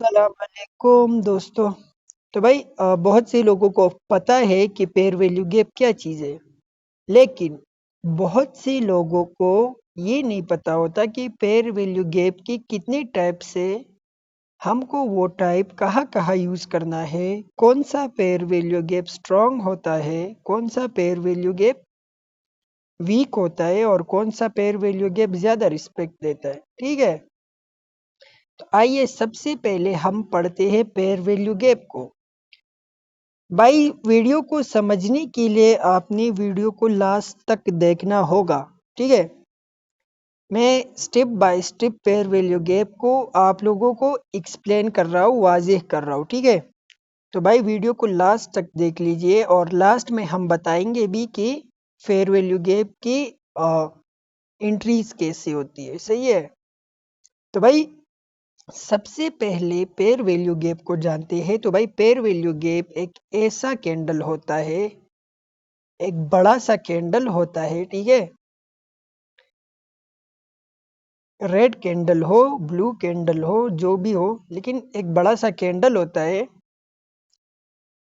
अस्सलामुअलैकुम दोस्तों। तो भाई बहुत से लोगों को पता है कि पेयर वैल्यू गैप क्या चीज़ है, लेकिन बहुत से लोगों को ये नहीं पता होता कि पेयर वैल्यू गैप की कितनी टाइप्स है। हमको वो टाइप कहाँ कहाँ यूज़ करना है, कौन सा पेयर वैल्यू गैप स्ट्रांग होता है, कौन सा पेयर वैल्यू गैप वीक होता है और कौन सा पेयर वैल्यू गैप ज़्यादा रिस्पेक्ट देता है। ठीक है, तो आइए सबसे पहले हम पढ़ते हैं पेयर वैल्यू गैप को। भाई वीडियो को समझने के लिए आपने वीडियो को लास्ट तक देखना होगा। ठीक है, मैं step by step pair value gap को आप लोगों को एक्सप्लेन कर रहा हूँ, वाज़ेह कर रहा हूँ। ठीक है, तो भाई वीडियो को लास्ट तक देख लीजिए और लास्ट में हम बताएंगे भी कि फेयर वैल्यू गैप की एंट्रीज कैसे होती है। सही है, तो भाई सबसे पहले पेयर वैल्यू गैप को जानते हैं। तो भाई पेयर वैल्यू गैप एक ऐसा कैंडल होता है, एक बड़ा सा कैंडल होता है। ठीक है, रेड कैंडल हो, ब्लू कैंडल हो, जो भी हो, लेकिन एक बड़ा सा कैंडल होता है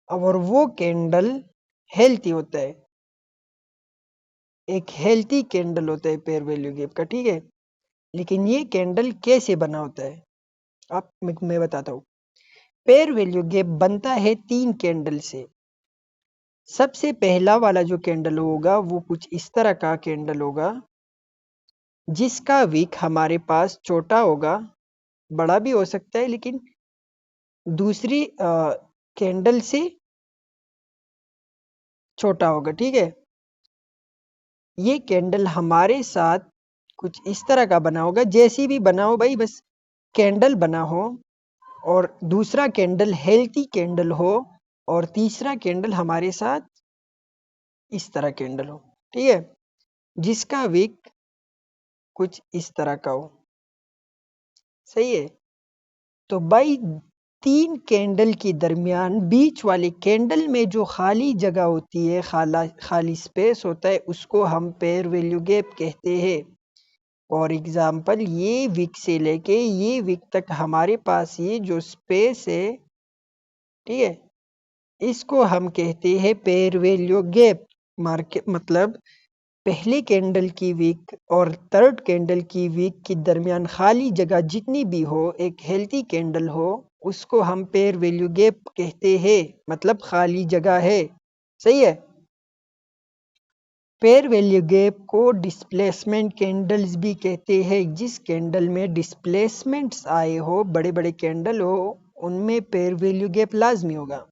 और वो कैंडल हेल्थी होता है। एक हेल्थी कैंडल होता है पेयर वैल्यू गैप का। ठीक है, लेकिन ये कैंडल कैसे बना होता है, आप मैं बताता हूँ। पेयर वैल्यू गैप बनता है तीन कैंडल से। सबसे पहला वाला जो कैंडल होगा वो कुछ इस तरह का कैंडल होगा, जिसका विक हमारे पास छोटा होगा, बड़ा भी हो सकता है लेकिन दूसरी कैंडल से छोटा होगा। ठीक है, ये कैंडल हमारे साथ कुछ इस तरह का बना होगा, जैसी भी बना हो भाई, बस कैंडल बना हो और दूसरा कैंडल हेल्थी कैंडल हो और तीसरा कैंडल हमारे साथ इस तरह कैंडल हो। ठीक है, जिसका विक कुछ इस तरह का हो। सही है, तो भाई तीन कैंडल के दरमियान बीच वाले कैंडल में जो खाली जगह होती है, खाली स्पेस होता है, उसको हम पेयर वैल्यू गैप कहते हैं। फॉर एग्जाम्पल ये विक से लेके ये विक तक हमारे पास ये जो स्पेस है, ठीक है, इसको हम कहते हैं पेयर वैल्यू गैप। मार्केट मतलब पहले कैंडल की वीक और थर्ड कैंडल की वीक के दरमियान खाली जगह जितनी भी हो, एक हेल्थी कैंडल हो, उसको हम पेयर वैल्यू गैप कहते हैं, मतलब खाली जगह है। सही है, पेयर वैल्यू गैप को डिस्प्लेसमेंट कैंडल्स भी कहते हैं। जिस कैंडल में डिस्प्लेसमेंट्स आए हो, बड़े बड़े कैंडल हो, उनमें पेयर वैल्यू गैप लाजमी होगा।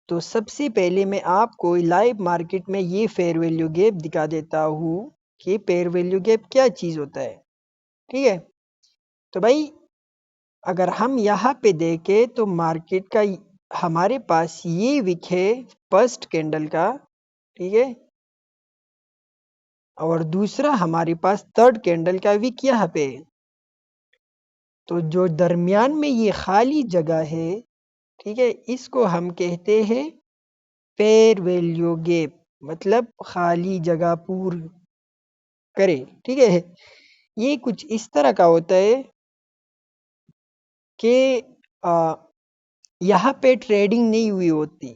तो सबसे पहले मैं आपको लाइव मार्केट में ये फेयर वैल्यू गैप दिखा देता हूँ कि पेयर वैल्यू गैप क्या चीज़ होता है। ठीक है, तो भाई अगर हम यहाँ पे देखें तो मार्केट का हमारे पास ये विक है फर्स्ट कैंडल का। ठीक है, और दूसरा हमारे पास थर्ड कैंडल का विक यहाँ पे है। तो जो दरमियान में ये खाली जगह है, ठीक है, इसको हम कहते हैं पेयर वैल्यू गैप, मतलब खाली जगह पूर्ण करे। ठीक है, ये कुछ इस तरह का होता है कि यहाँ पे ट्रेडिंग नहीं हुई होती,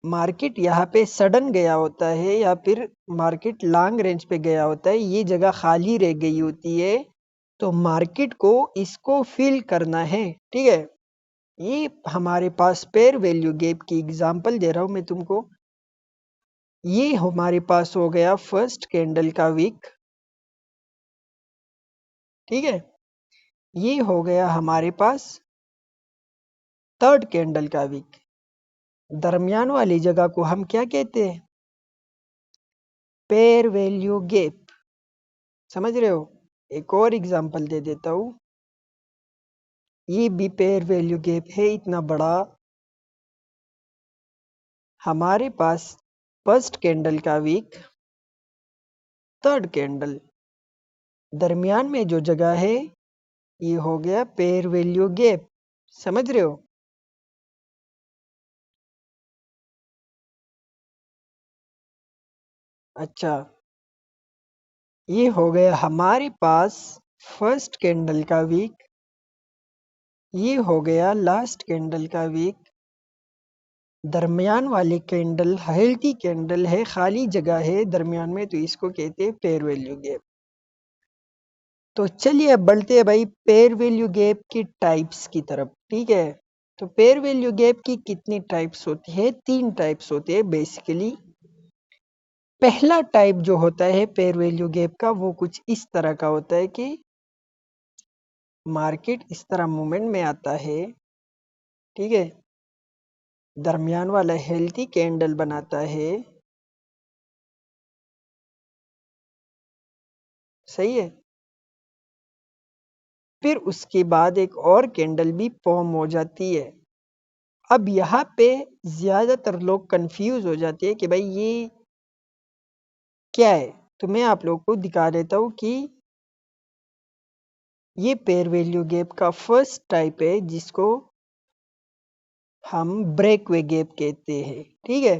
मार्केट यहाँ पे सडन गया होता है या फिर मार्केट लॉन्ग रेंज पे गया होता है, ये जगह खाली रह गई होती है, तो मार्केट को इसको फिल करना है। ठीक है, ये हमारे पास पेयर वैल्यू गैप की एग्जांपल दे रहा हूँ मैं तुमको। ये हमारे पास हो गया फर्स्ट कैंडल का विक। ठीक है, ये हो गया हमारे पास थर्ड कैंडल का विक। दरमियान वाली जगह को हम क्या कहते हैं, पेयर वैल्यू गैप। समझ रहे हो, एक और एग्जांपल दे देता हूँ। ये भी पेयर वैल्यू गैप है, इतना बड़ा। हमारे पास फर्स्ट कैंडल का विक, थर्ड कैंडल, दरमियान में जो जगह है ये हो गया पेयर वैल्यू गैप। समझ रहे हो, अच्छा, ये हो गया हमारे पास फर्स्ट कैंडल का विक, ये हो गया लास्ट कैंडल का वीक। दरमियान वाली कैंडल हेल्थी कैंडल है, खाली जगह है दरमियान में, तो इसको कहते हैं पेयर वैल्यू गैप। तो चलिए अब बढ़ते हैं भाई पेयर वैल्यू गैप की टाइप्स की तरफ। ठीक है, तो पेयर वैल्यू गैप की कितनी टाइप्स होती है? 3 टाइप्स होती है बेसिकली। पहला टाइप जो होता है पेयर वैल्यू गैप का, वो कुछ इस तरह का होता है कि मार्केट इस तरह मूवमेंट में आता है, ठीक है, दरमियान वाला हेल्थी कैंडल बनाता है, सही है, फिर उसके बाद एक और कैंडल भी फॉर्म हो जाती है। अब यहाँ पे ज्यादातर लोग कंफ्यूज हो जाते हैं कि भाई ये क्या है। तो मैं आप लोगों को दिखा देता हूँ कि ये पेयर वैल्यू गैप का फर्स्ट टाइप है, जिसको हम ब्रेकवे गैप कहते हैं। ठीक है,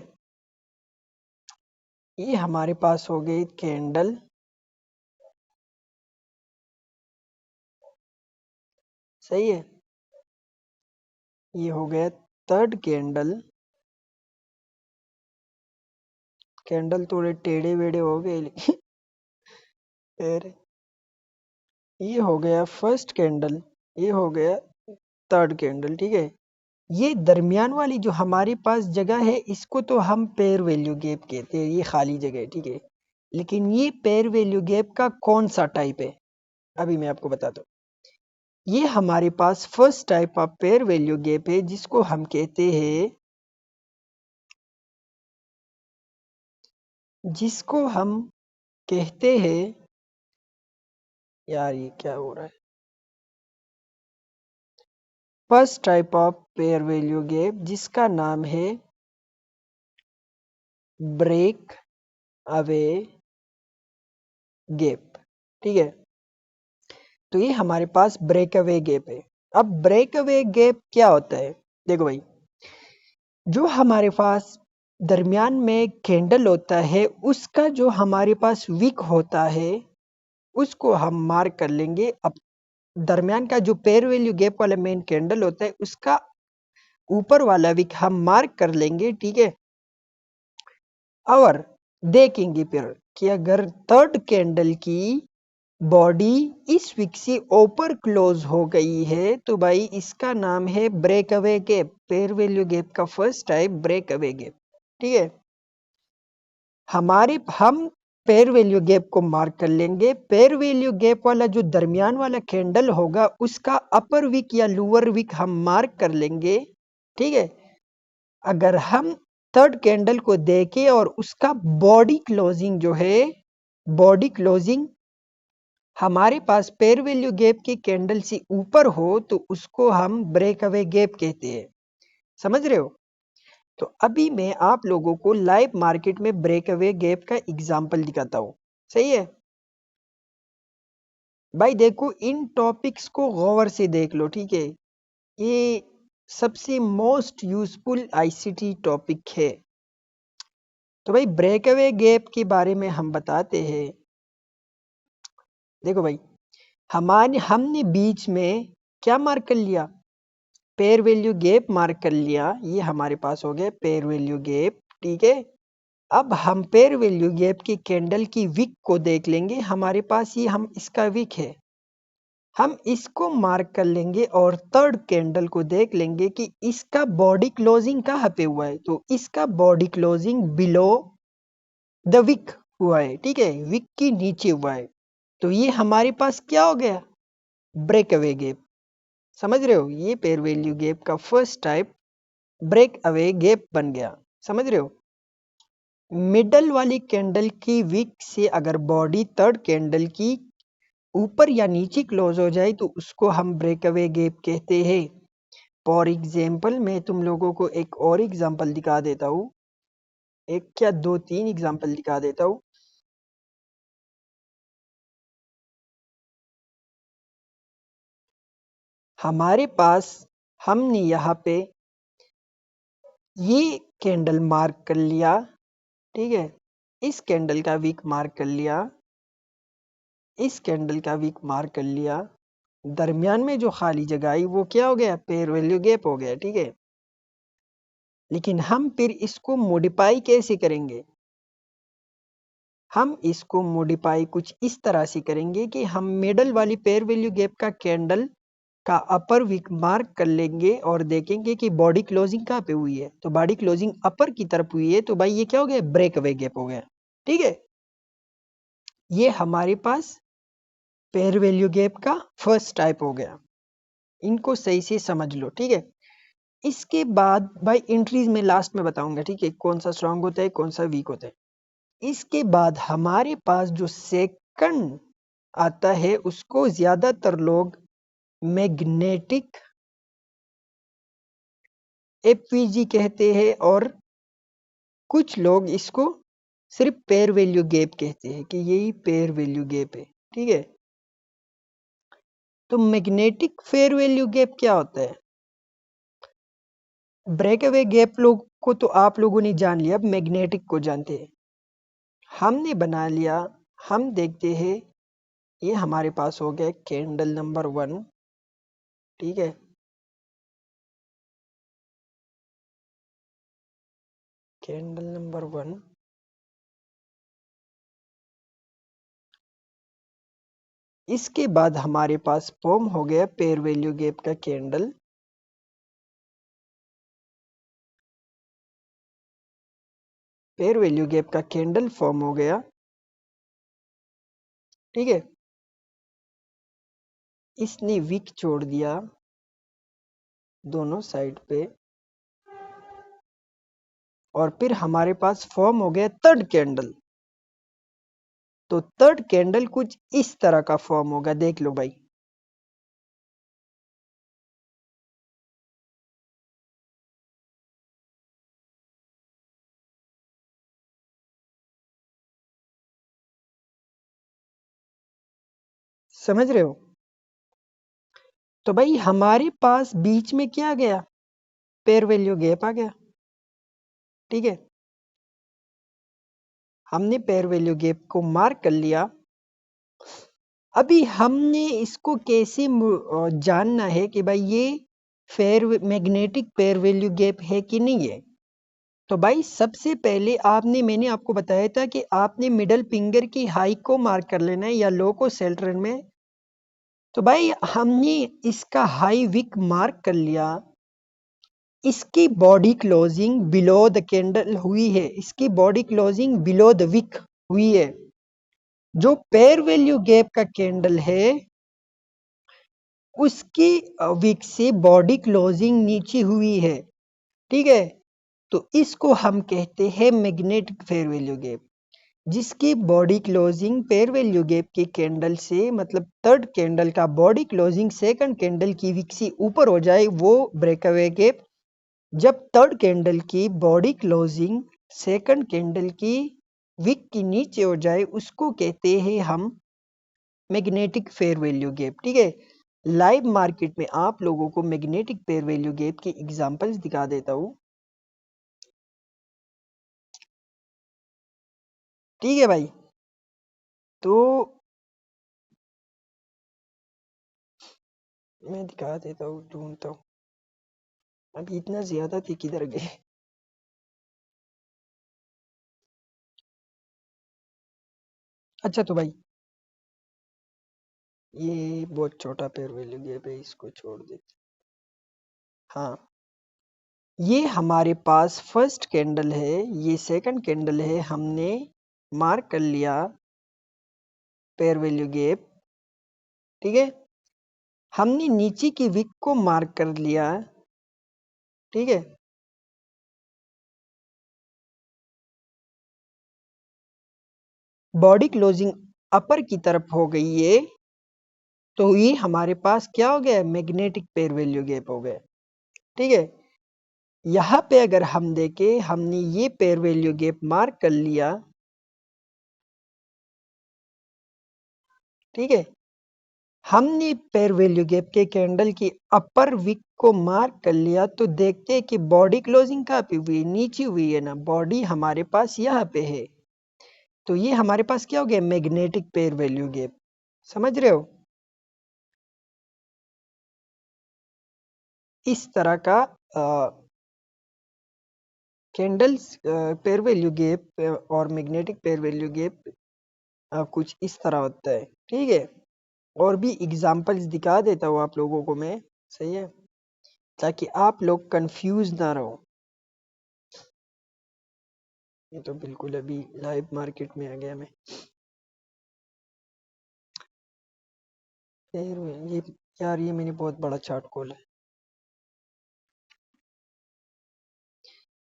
ये हमारे पास हो गई कैंडल, सही है, ये हो गया थर्ड कैंडल। कैंडल थोड़े टेढ़े वेढ़े हो गए लेकिन फिर ये हो गया फर्स्ट कैंडल, ये हो गया थर्ड कैंडल। ठीक है, ये दरमियान वाली जो हमारे पास जगह है, इसको तो हम पेयर वैल्यू गैप कहते हैं, ये खाली जगह है। ठीक है, लेकिन ये पेयर वैल्यू गैप का कौन सा टाइप है, अभी मैं आपको बताता हूँ। ये हमारे पास first type of fair value gap है, जिसको हम कहते हैं, जिसको हम कहते हैं, यार ये क्या हो रहा है, first type of fair value gap जिसका नाम है ब्रेक अवे गैप। ठीक है, तो ये हमारे पास ब्रेक अवे गैप है। अब ब्रेक अवे गैप क्या होता है? देखो भाई, जो हमारे पास दरमियान में कैंडल होता है, उसका जो हमारे पास विक होता है, उसको हम मार्क कर लेंगे। अब दरमियान का जो पेयर वैल्यू गैप वाला मेन कैंडल होता है, उसका ऊपर वाला विक हम मार्क कर लेंगे। ठीक है, और देखेंगे फिर कि अगर थर्ड कैंडल की बॉडी इस विक से ऊपर क्लोज हो गई है, तो भाई इसका नाम है break away gap. Fair value gap का first type break away gap. ठीक है, हम पेयर वैल्यू गैप को मार्क कर लेंगे। पेयर वैल्यू गैप वाला जो दरमियान वाला कैंडल होगा, उसका अपर विक या लोअर विक हम मार्क कर लेंगे। ठीक है, अगर हम थर्ड कैंडल को देखें और उसका बॉडी क्लोजिंग जो है, बॉडी क्लोजिंग हमारे पास पेयर वैल्यू गैप की कैंडल से ऊपर हो, तो उसको हम ब्रेक अवे गैप कहते हैं। समझ रहे हो? तो अभी मैं आप लोगों को लाइव मार्केट में ब्रेक अवे गैप का एग्जांपल दिखाता हूँ। सही है भाई, देखो इन टॉपिक्स को गौर से देख लो। ठीक है, ये सबसे मोस्ट यूजफुल आईसीटी टॉपिक है। तो भाई ब्रेक अवे गैप के बारे में हम बताते हैं। देखो भाई, हमने बीच में क्या मार्क कर लिया? पेयर वैल्यू गैप मार्क कर लिया। ये हमारे पास हो गया पेयर वैल्यू गैप। ठीक है, अब हम पेयर वैल्यू गैप की कैंडल की विक को देख लेंगे। हमारे पास ये हम इसका विक है, हम इसको मार्क कर लेंगे और थर्ड कैंडल को देख लेंगे कि इसका बॉडी क्लोजिंग कहाँ पे हुआ है। तो इसका body closing below the wick हुआ है। ठीक है, विक के नीचे हुआ है। तो ये हमारे पास क्या हो गया? Break away gap. समझ रहे हो? ये पेयर वैल्यू गैप का first type break away gap बन गया। समझ रहे हो? मिडल वाली कैंडल की विक से अगर बॉडी थर्ड कैंडल की ऊपर या नीचे क्लोज हो जाए, तो उसको हम ब्रेक अवे गैप कहते हैं। फॉर एग्जाम्पल मैं तुम लोगों को एक और एग्जाम्पल दिखा देता हूँ, एक क्या दो तीन एग्जाम्पल दिखा देता हूँ। हमारे पास हमने यहाँ पे ये कैंडल मार्क कर लिया। ठीक है, इस कैंडल का विक मार्क कर लिया, इस कैंडल का विक मार्क कर लिया, दरमियान में जो खाली जगह आई वो क्या हो गया, पेयर वैल्यू गैप हो गया। ठीक है, लेकिन हम फिर इसको मॉडिफाई कैसे करेंगे? हम इसको मॉडिफाई कुछ इस तरह से करेंगे कि हम मिडल वाली पेयर वैल्यू गैप का कैंडल का अपर वीक मार्क कर लेंगे और देखेंगे कि बॉडी क्लोजिंग कहाँ पे हुई है। तो बॉडी क्लोजिंग अपर की तरफ हुई है, तो भाई ये क्या हो गया, ब्रेक अवे गैप हो गया। ठीक है, ये हमारे पास पेयर वैल्यू गैप का फर्स्ट टाइप हो गया। इनको सही से समझ लो। ठीक है, इसके बाद भाई एंट्रीज में लास्ट में बताऊंगा। ठीक है, कौन सा स्ट्रांग होता है कौन सा वीक होता है। इसके बाद हमारे पास जो सेकंड आता है उसको ज्यादातर लोग मैग्नेटिक एफवीजी कहते हैं और कुछ लोग इसको सिर्फ पेयर वैल्यू गैप कहते हैं कि यही पेयर वैल्यू गैप है। ठीक है, तो मैग्नेटिक फेयर वैल्यू गैप क्या होता है? ब्रेकअवे गैप लोग को तो आप लोगों ने जान लिया, अब मैग्नेटिक को जानते हैं। हमने बना लिया, हम देखते हैं ये हमारे पास हो गया कैंडल नंबर 1। ठीक है, कैंडल नंबर 1। इसके बाद हमारे पास फॉर्म हो गया पेयर वैल्यू गैप का कैंडल। पेयर वैल्यू गैप का कैंडल फॉर्म हो गया। ठीक है, इसने विक छोड़ दिया दोनों साइड पे और फिर हमारे पास फॉर्म हो गया थर्ड कैंडल। तो थर्ड कैंडल कुछ इस तरह का फॉर्म होगा, देख लो भाई। समझ रहे हो? तो भाई हमारे पास बीच में क्या आ गया, पेयर वैल्यू गैप आ गया। ठीक है, हमने पेयर वैल्यू गैप को मार्क कर लिया। अभी हमने इसको कैसे जानना है कि भाई ये fair magnetic pair value gap है कि नहीं है। तो भाई सबसे पहले मैंने आपको बताया था कि आपने मिडल फिंगर की हाई को मार्क कर लेना है या लो को सेंटर में। तो भाई हमने इसका हाई विक मार्क कर लिया, इसकी body closing below the candle हुई है, इसकी body closing below the wick हुई है। जो पेयर वैल्यू गैप का कैंडल है उसकी विक से बॉडी क्लोजिंग नीचे हुई है। ठीक है, तो इसको हम कहते हैं मैग्नेटिक फेयर वैल्यू गैप। जिसकी body closing pair value gap के कैंडल से मतलब थर्ड कैंडल का बॉडी क्लोजिंग सेकंड कैंडल की विक से ऊपर हो जाए वो ब्रेकअवे गैप। जब थर्ड कैंडल की बॉडी क्लोजिंग सेकंड कैंडल की विक के नीचे हो जाए उसको कहते हैं हम मैग्नेटिक फेयर वैल्यू गैप। ठीक है, लाइव मार्केट में आप लोगों को मैग्नेटिक फेयर वैल्यू गैप की एग्जांपल्स दिखा देता हूँ। ठीक है भाई, तो मैं दिखा देता हूँ, ढूंढता हूँ। अभी इतना ज्यादा थी किधर गए। अच्छा तो भाई ये बहुत छोटा पेयर वैल्यू गैप है, इसको छोड़ देते। हाँ, ये हमारे पास फर्स्ट कैंडल है, ये सेकंड कैंडल है, हमने मार्क कर लिया पेयर वैल्यू गैप। ठीक है, हमने नीचे की विक को मार्क कर लिया। ठीक है, बॉडी क्लोजिंग अपर की तरफ हो गई है, तो ये हमारे पास क्या हो गया, मैग्नेटिक पेयर वैल्यू गैप हो गया। ठीक है, यहाँ पे अगर हम देखें हमने ये पेयर वैल्यू गैप मार्क कर लिया। ठीक है, हमने पेयर वैल्यू गैप के कैंडल की अपर विक को मार्क कर लिया, तो देखते हैं कि बॉडी क्लोजिंग कहाँ पे हुई है, नीचे हुई है ना, बॉडी हमारे पास यहाँ पे है। तो ये हमारे पास क्या हो गया, मैग्नेटिक पेयर वैल्यू गैप। समझ रहे हो? इस तरह का कैंडल्स पेयर वैल्यू गैप और मैग्नेटिक पेयर वैल्यू गैप कुछ इस तरह होता है, ठीक है। और भी एग्जांपल्स दिखा देता हूँ आप लोगों को मैं, सही है, ताकि आप लोग कंफ्यूज ना रहो। ये तो बिल्कुल अभी लाइव मार्केट में आ गया मैं। ये यार ये मैंने बहुत बड़ा चार्ट खोला है।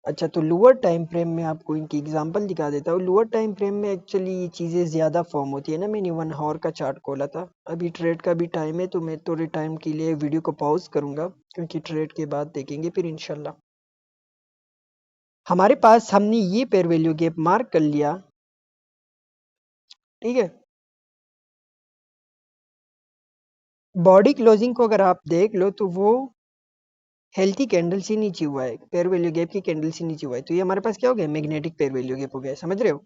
अच्छा, तो लोअर टाइम फ्रेम में आपको इनकी एग्जांपल दिखा देता हूँ। लोअर टाइम फ्रेम में एक्चुअली ये चीज़ें ज़्यादा फॉर्म होती है ना। मैंने 1 आवर का चार्ट खोला था। अभी ट्रेड का भी टाइम है, तो मैं थोड़े टाइम के लिए वीडियो को पॉज करूंगा, क्योंकि ट्रेड के बाद देखेंगे फिर इंशाल्लाह। हमारे पास हमने ये पेयर वैल्यू गैप मार्क कर लिया, ठीक है। बॉडी क्लोजिंग को अगर आप देख लो तो वो हेल्थी कैंडल से नीचे हुआ है, पेयर वैल्यू गैप की कैंडल से नीचे हुआ है। तो ये हमारे पास क्या हो गया, मैग्नेटिक पेयर वैल्यू गैप हो गया, समझ रहे हो।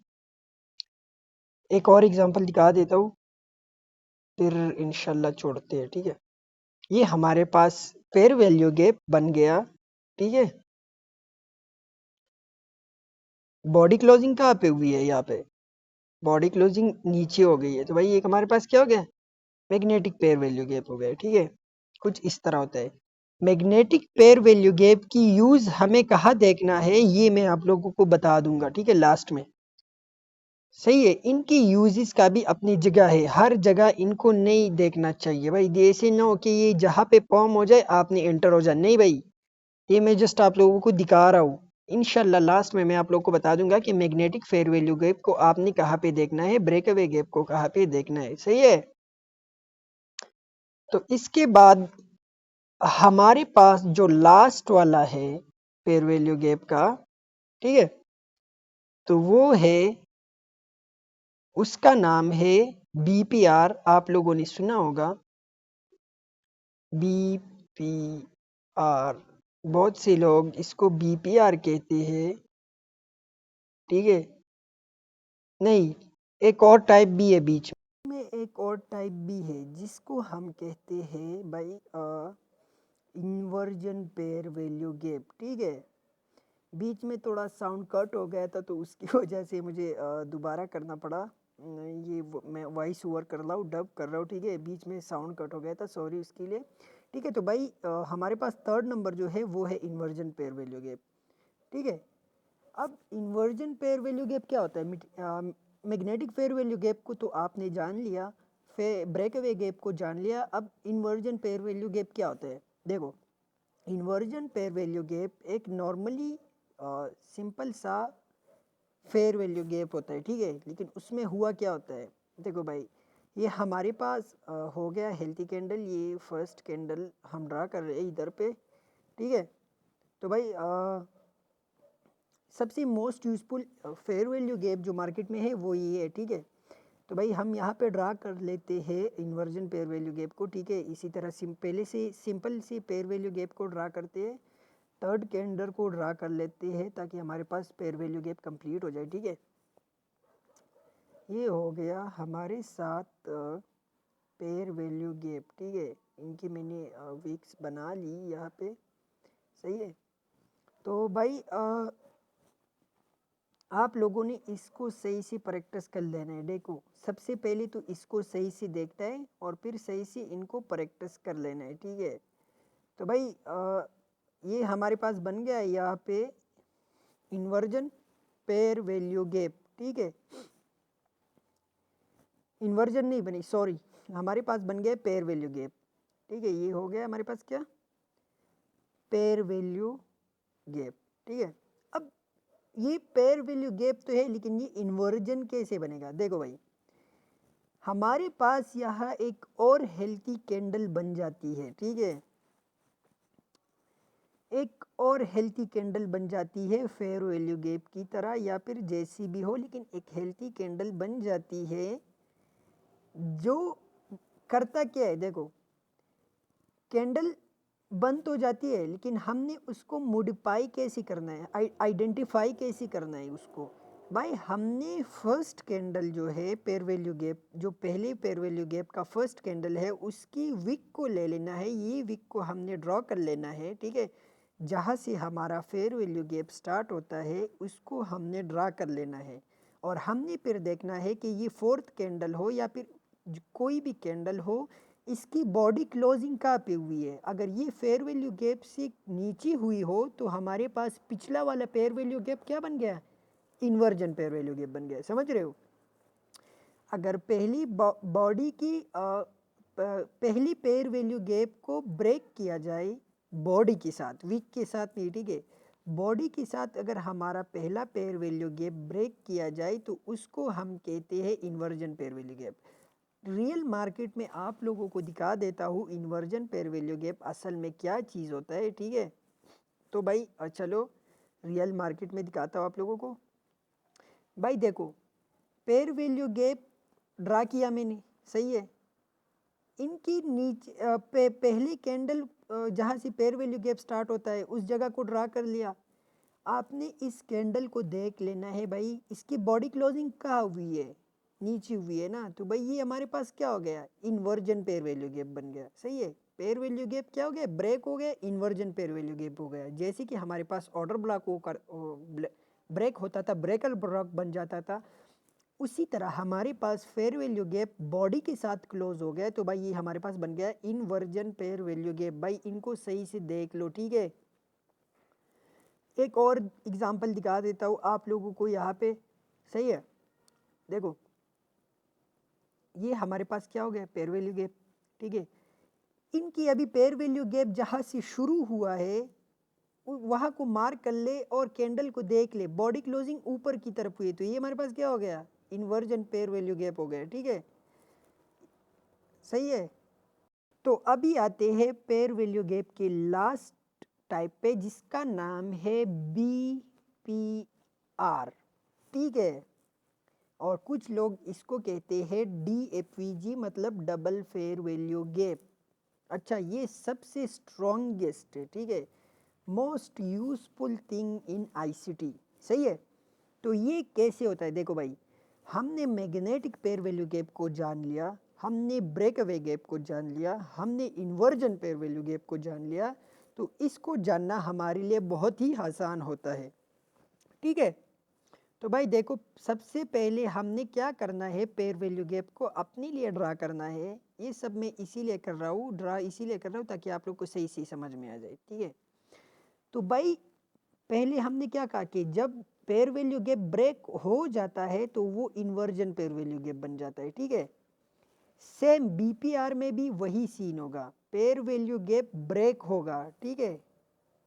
एक और एग्जांपल दिखा देता हूँ, फिर इंशाल्लाह छोड़ते हैं, ठीक है। ये हमारे पास पेयर वैल्यू गैप बन गया, ठीक है। बॉडी क्लोजिंग कहाँ पे हुई है, यहाँ पे बॉडी क्लोजिंग नीचे हो गई है, तो भाई एक हमारे पास क्या हो गया, मैग्नेटिक पेयर वैल्यू गैप हो गया, ठीक है। कुछ इस तरह होता है। मैग्नेटिक पेयर वैल्यू गैप की यूज हमें कहाँ देखना है, ये मैं आप लोगों को बता दूंगा, ठीक है, लास्ट में, सही है। इनकी यूजेस का भी अपनी जगह है, हर जगह इनको नहीं देखना चाहिए भाई। ऐसे ना हो कि ये जहाँ पे पॉम हो जाए आपने एंटर हो जाए, नहीं भाई। ये मैं जस्ट आप लोगों को दिखा रहा हूँ। इंशाल्लाह लास्ट में मैं आप लोगों को बता दूंगा कि मैग्नेटिक फेयर वैल्यू गैप को आपने कहाँ पे देखना है, ब्रेकअवे गैप को कहाँ पे देखना है, सही है। तो इसके बाद हमारे पास जो लास्ट वाला है फेयर वैल्यू गैप का, ठीक है, तो वो है, उसका नाम है बीपीआर। आप लोगों ने सुना होगा बीपीआर, बहुत से लोग इसको बीपीआर कहते हैं, ठीक है। नहीं, एक और टाइप भी है बीच में, एक और टाइप भी है जिसको हम कहते हैं भाई इन्वर्जन पेयर वैल्यू गैप, ठीक है। बीच में थोड़ा साउंड कट हो गया था, तो उसकी वजह से मुझे दोबारा करना पड़ा। मैं वॉइस ओवर कर रहा हूँ, डब कर रहा हूँ, ठीक है। बीच में साउंड कट हो गया था, सॉरी उसके लिए, ठीक है। तो भाई हमारे पास थर्ड नंबर जो है वो है इन्वर्जन पेयर वैल्यू गैप, ठीक है। अब इन्वर्जन पेयर वैल्यू गैप क्या होता है, मैग्नेटिक पेयर वैल्यू गैप को तो आपने जान लिया, फिर ब्रेकअवे गैप को जान लिया। अब इन्वर्जन पेयर वैल्यू गैप क्या होता है, देखो। इन्वर्जन पेयर वैल्यू गैप एक नॉर्मली सिंपल सा फेयर वैल्यू गैप होता है, ठीक है। लेकिन उसमें हुआ क्या होता है, देखो भाई, ये हमारे पास हो गया हेल्थी कैंडल। ये फर्स्ट कैंडल हम ड्रा कर रहे हैं इधर पे, ठीक है। तो भाई सबसे most useful fair value gap जो मार्केट में है वो ये है, ठीक है। तो भाई हम यहाँ पे ड्रा कर लेते हैं इन्वर्जन पेयर वैल्यू गैप को, ठीक है। इसी तरह पहले से सिंपल से पेयर वैल्यू गैप को ड्रा करते हैं, थर्ड कैंडल को ड्रा कर लेते हैं ताकि हमारे पास पेयर वैल्यू गैप कंप्लीट हो जाए, ठीक है। ये हो गया हमारे साथ पेयर वैल्यू गैप, ठीक है। इनकी मैंने वीक्स बना ली यहाँ पे, सही है। तो भाई आप लोगों ने इसको सही से प्रैक्टिस कर लेना है। देखो, सबसे पहले तो इसको सही से देखता है और फिर सही से इनको प्रैक्टिस कर लेना है, ठीक है। तो भाई ये हमारे पास बन गया है यहाँ पे इन्वर्जन पेयर वैल्यू गैप, ठीक है। इन्वर्जन नहीं बनी, सॉरी, हमारे पास बन गया पेयर वैल्यू गैप, ठीक है। ये हो गया हमारे पास क्या, पेयर वैल्यू गैप, ठीक है। अब ये पेयर वैल्यू गैप तो है, लेकिन ये इन्वर्जन कैसे बनेगा, देखो भाई। हमारे पास यहाँ एक और हेल्थी कैंडल बन जाती है, ठीक है। एक और हेल्थी कैंडल बन जाती है फेयर वैल्यू गैप की तरह, या फिर जैसी भी हो, लेकिन एक हेल्थी कैंडल बन जाती है जो करता क्या है, देखो। कैंडल बन तो जाती है, लेकिन हमने उसको मॉडिफाई कैसे करना है, आइडेंटिफाई कैसे करना है उसको, भाई हमने फर्स्ट कैंडल जो है पेयर वैल्यू गैप, जो पहले पेयर वैल्यू गैप का फर्स्ट कैंडल है उसकी विक को ले लेना है, ये विक को हमने ड्रॉ कर लेना है, ठीक है। जहाँ से हमारा फेयर वैल्यू गैप स्टार्ट होता है उसको हमने ड्रा कर लेना है, और हमने फिर देखना है कि ये फोर्थ कैंडल हो या फिर कोई भी कैंडल हो, इसकी बॉडी क्लोजिंग कहाँ पे हुई है। अगर ये फेयर वैल्यू गैप से नीचे हुई हो तो हमारे पास पिछला वाला पेयर वैल्यू गैप क्या बन गया, इन्वर्जन पेयर वैल्यू गैप बन गया, समझ रहे हो। अगर पहली बॉडी की पहली पेयर वैल्यू गैप को ब्रेक किया जाए बॉडी के साथ, वीक के साथ नहीं, ठीक है, बॉडी के साथ अगर हमारा पहला पेयर वैल्यू गैप ब्रेक किया जाए तो उसको हम कहते हैं inversion pair value gap. Real market में आप लोगों को दिखा देता हूँ इन्वर्जन पेयर वैल्यू गैप असल में क्या चीज़ होता है, ठीक है। तो भाई चलो रियल मार्केट में दिखाता हूँ आप लोगों को। भाई देखो, पेयर वैल्यू गैप ड्रा किया मैंने, सही है। इनकी नीचे पहली कैंडल जहाँ से पेयर वैल्यू गैप स्टार्ट होता है उस जगह को ड्रा कर लिया। आपने इस कैंडल को देख लेना है भाई, इसकी बॉडी क्लोजिंग कहाँ हुई है, नीचे हुई है ना, तो भाई ये हमारे पास क्या हो गया, इन्वर्जन पेयर वैल्यू गैप बन गया, सही है। पेयर वैल्यू गैप क्या हो गया, ब्रेक हो गया, इन्वर्जन पेयर वैल्यू गैप हो गया। जैसे कि हमारे पास ऑर्डर ब्लॉक होकर ब्रेक होता था, ब्रेकर ब्लॉक बन जाता था, उसी तरह हमारे पास फेयर वैल्यू गैप बॉडी के साथ क्लोज हो गया, तो भाई ये हमारे पास बन गया इन्वर्जन पेयर वैल्यू गैप। भाई इनको सही से देख लो, ठीक है। एक और एग्जांपल दिखा देता हूँ आप लोगों को यहाँ पे, सही है। देखो ये हमारे पास क्या हो गया, पेयर वैल्यू गैप, ठीक है। इनकी अभी पेयर वैल्यू गैप जहाँ से शुरू हुआ है वहाँ को मार्क कर ले और कैंडल को देख ले, बॉडी क्लोजिंग ऊपर की तरफ हुई, तो ये हमारे पास क्या हो गया, इन्वर्जन पेयर वैल्यू गैप हो गया, ठीक है, सही है। तो अभी आते हैं पेयर वैल्यू गैप के लास्ट टाइप पे जिसका नाम है BPR, ठीक है। और कुछ लोग इसको कहते हैं DFVG, मतलब डबल फेयर वैल्यू गैप। अच्छा, ये सबसे स्ट्रॉन्गेस्ट है, ठीक है, most useful thing in ICT, सही है। तो ये कैसे होता है, देखो भाई, हमने मैग्नेटिक पेयर वैल्यू गैप को जान लिया, हमने ब्रेक अवे गैप को जान लिया, हमने इन्वर्जन पेयर वैल्यू गैप को जान लिया, तो इसको जानना हमारे लिए बहुत ही आसान होता है, ठीक है। तो भाई देखो, सबसे पहले हमने क्या करना है, पेयर वैल्यू गैप को अपने लिए ड्रा करना है। ये सब मैं इसीलिए कर रहा हूँ, ड्रा इसीलिए कर रहा हूँ ताकि आप लोग को सही सही समझ में आ जाए, ठीक है। तो भाई पहले हमने क्या कहा कि जब पेयर वैल्यू गैप ब्रेक हो जाता है तो वो इन्वर्जन पेयर वैल्यू गैप बन जाता है, ठीक है। सेम BPR में भी वही सीन होगा, पेयर वैल्यू गैप ब्रेक होगा, ठीक है,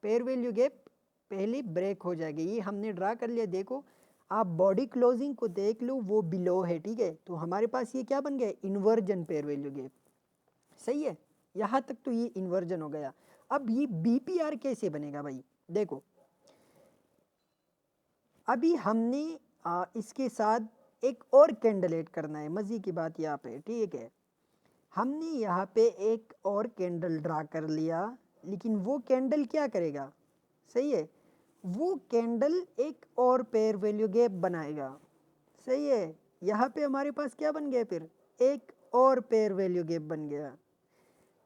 पेयर वैल्यू गैप पहले ब्रेक हो जाएगी, ये हमने ड्रा कर लिया। देखो आप बॉडी क्लोजिंग को देख लो, वो बिलो है, ठीक है, तो हमारे पास ये क्या बन गया, इन्वर्जन पेयर वैल्यू गैप, सही है। यहाँ तक तो ये इन्वर्जन हो गया। अब ये BPR कैसे बनेगा भाई, देखो अभी हमने इसके साथ एक और कैंडल ऐड करना है, मज़े की बात यहाँ पे, ठीक है। हमने यहाँ पे एक और कैंडल ड्रा कर लिया, लेकिन वो कैंडल क्या करेगा, सही है, वो कैंडल एक और पेयर वैल्यू गैप बनाएगा, सही है। यहाँ पे हमारे पास क्या बन गया, फिर एक और पेयर वैल्यू गैप बन गया।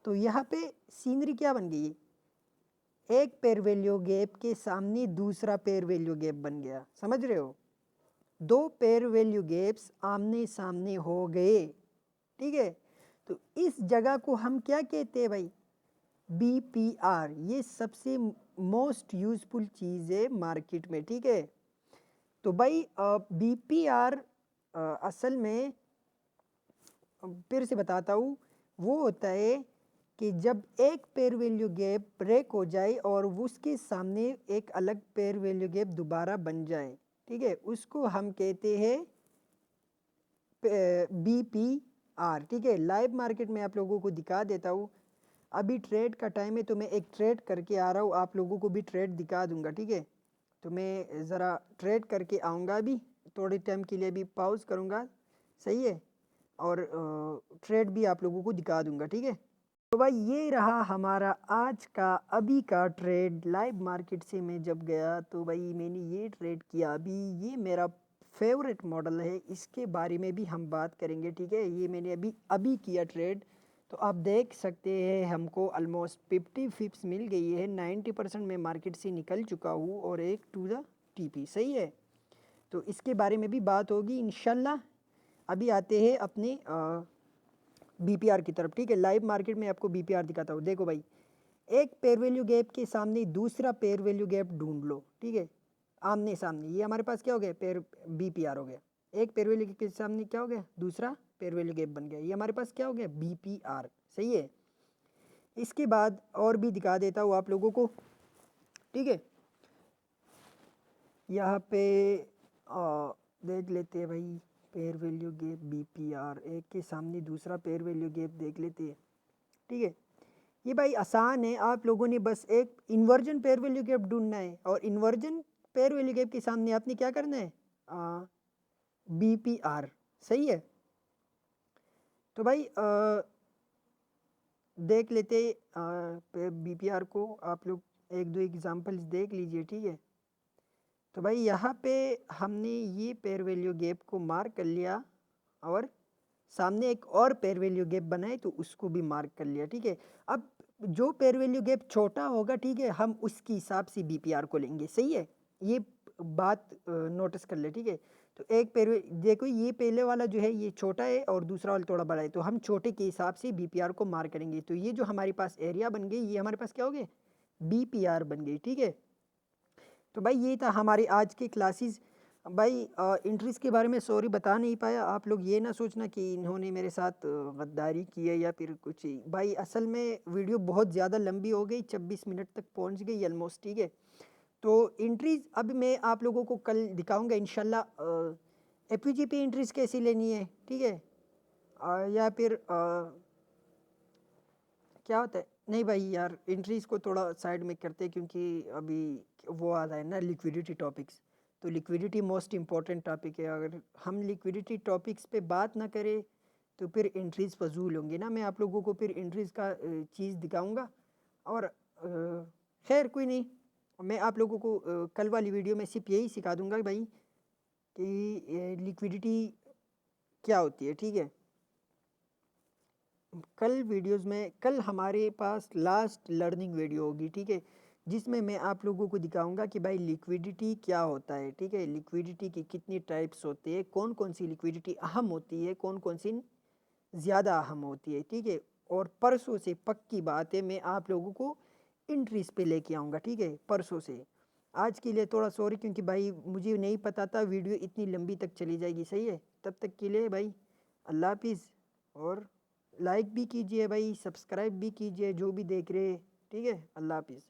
तो यहाँ पे सीनरी क्या बन गई, एक पेयर वैल्यू गैप के सामने दूसरा पेयर वैल्यू गैप बन गया, समझ रहे हो, दो पेयर वैल्यू गैप्स आमने सामने हो गए, ठीक है। तो इस जगह को हम क्या कहते हैं भाई, BPR। ये सबसे मोस्ट यूजफुल चीज़ है मार्केट में, ठीक है। तो भाई BPR असल में फिर से बताता हूँ, वो होता है कि जब एक पेयर वैल्यू गैप ब्रेक हो जाए और उसके सामने एक अलग पेयर वैल्यू गैप दोबारा बन जाए, ठीक है, उसको हम कहते हैं BPR, ठीक है। लाइव मार्केट में आप लोगों को दिखा देता हूँ, अभी ट्रेड का टाइम है तो मैं एक ट्रेड करके आ रहा हूँ, आप लोगों को भी ट्रेड दिखा दूंगा, ठीक है। तो मैं ज़रा ट्रेड करके आऊँगा, अभी थोड़े टाइम के लिए भी पॉज करूँगा, सही है, और ट्रेड भी आप लोगों को दिखा दूंगा, ठीक है। तो भाई ये रहा हमारा आज का अभी का ट्रेड। लाइव मार्केट से मैं जब गया तो भाई मैंने ये ट्रेड किया, अभी ये मेरा फेवरेट मॉडल है, इसके बारे में भी हम बात करेंगे, ठीक है। ये मैंने अभी किया ट्रेड, तो आप देख सकते हैं हमको ऑलमोस्ट 50 पिप्स मिल गई है। 90% मैं मार्केट से निकल चुका हूँ और एक टू द टीपी, सही है। तो इसके बारे में भी बात होगी इंशाल्लाह। अभी आते हैं अपने बीपीआर की तरफ, ठीक है। लाइव मार्केट में आपको बीपीआर दिखाता हूँ। देखो भाई, एक पेयर वैल्यू गैप के सामने दूसरा पेयर वैल्यू गैप ढूंढ लो, ठीक है, आमने सामने। ये हमारे पास क्या हो गया, पेयर बीपीआर हो गया। एक पेयर वैल्यू के सामने क्या हो गया, दूसरा पेयर वैल्यू गैप बन गया। ये हमारे पास क्या हो गया, बीपीआर, सही है। इसके बाद और भी दिखा देता हूँ आप लोगों को, ठीक है। यहाँ पे देख लेते हैं भाई, पेयर वैल्यू गैप बीपीआर, एक के सामने दूसरा पेयर वैल्यू गैप देख लेते हैं, ठीक है। ये भाई आसान है, आप लोगों ने बस एक इन्वर्जन पेयर वैल्यू गैप ढूंढना है, और इन्वर्जन पेयर वैल्यू गैप के सामने आपने क्या करना है, बीपीआर, सही है। तो भाई देख लेते बीपीआर को, आप लोग एक दो एग्जांपल्स देख लीजिए, ठीक है। तो भाई यहाँ पे हमने ये पेयर वैल्यू गैप को मार्क कर लिया, और सामने एक और पेयर वैल्यू गैप बनाए तो उसको भी मार्क कर लिया, ठीक है। अब जो पेयर वैल्यू गैप छोटा होगा, ठीक है, हम उसके हिसाब से बीपीआर को लेंगे, सही है। ये बात नोटिस कर ले, ठीक है। तो एक पेयर, देखो ये पहले वाला जो है ये छोटा है और दूसरा वाला थोड़ा बड़ा है, तो हम छोटे के हिसाब से बीपीआर को मार्क करेंगे। तो ये जो हमारे पास एरिया बन गई, ये हमारे पास क्या हो गया, बीपीआर बन गई, ठीक है। तो भाई ये था हमारी आज की क्लासेस। भाई इंट्रीज के बारे में सॉरी बता नहीं पाया, आप लोग ये ना सोचना कि इन्होंने मेरे साथ गद्दारी की है या फिर कुछ ही। भाई असल में वीडियो बहुत ज़्यादा लंबी हो गई, 26 मिनट तक पहुंच गई ऑलमोस्ट, ठीक है। तो इंट्रीज अब मैं आप लोगों को कल दिखाऊंगा इंशाल्लाह। एफयूजी पे इंट्रीज कैसी लेनी है, ठीक है। या फिर क्या होता है, नहीं भाई यार, इंट्रीज को थोड़ा साइड में करते हैं, क्योंकि अभी वो आ रहा है ना लिक्विडिटी टॉपिक्स। तो लिक्विडिटी मोस्ट इम्पॉर्टेंट टॉपिक है, अगर हम लिक्विडिटी टॉपिक्स पे बात ना करें तो फिर इंट्रीज फजूल होंगी ना। मैं आप लोगों को फिर इंट्रीज का चीज़ दिखाऊंगा। और खैर कोई नहीं, मैं आप लोगों को कल वाली वीडियो में सिर्फ यही सिखा दूंगा भाई कि लिक्विडिटी क्या होती है, ठीक है। कल वीडियोस में, कल हमारे पास लास्ट लर्निंग वीडियो होगी, ठीक है, जिसमें मैं आप लोगों को दिखाऊंगा कि भाई लिक्विडिटी क्या होता है, ठीक है। लिक्विडिटी की कितनी टाइप्स होती है, कौन कौन सी लिक्विडिटी अहम होती है, कौन कौन सी ज़्यादा अहम होती है, ठीक है। और परसों से पक्की बात है, मैं आप लोगों को इंट्रीज पे लेके आऊँगा, ठीक है, परसों से। आज के लिए थोड़ा सॉरी, क्योंकि भाई मुझे नहीं पता था वीडियो इतनी लंबी तक चली जाएगी, सही है। तब तक के लिए भाई अल्लाह हाफिज़, और लाइक भी कीजिए भाई, सब्सक्राइब भी कीजिए जो भी देख रहे हैं, ठीक है। अल्लाह हाफिज़।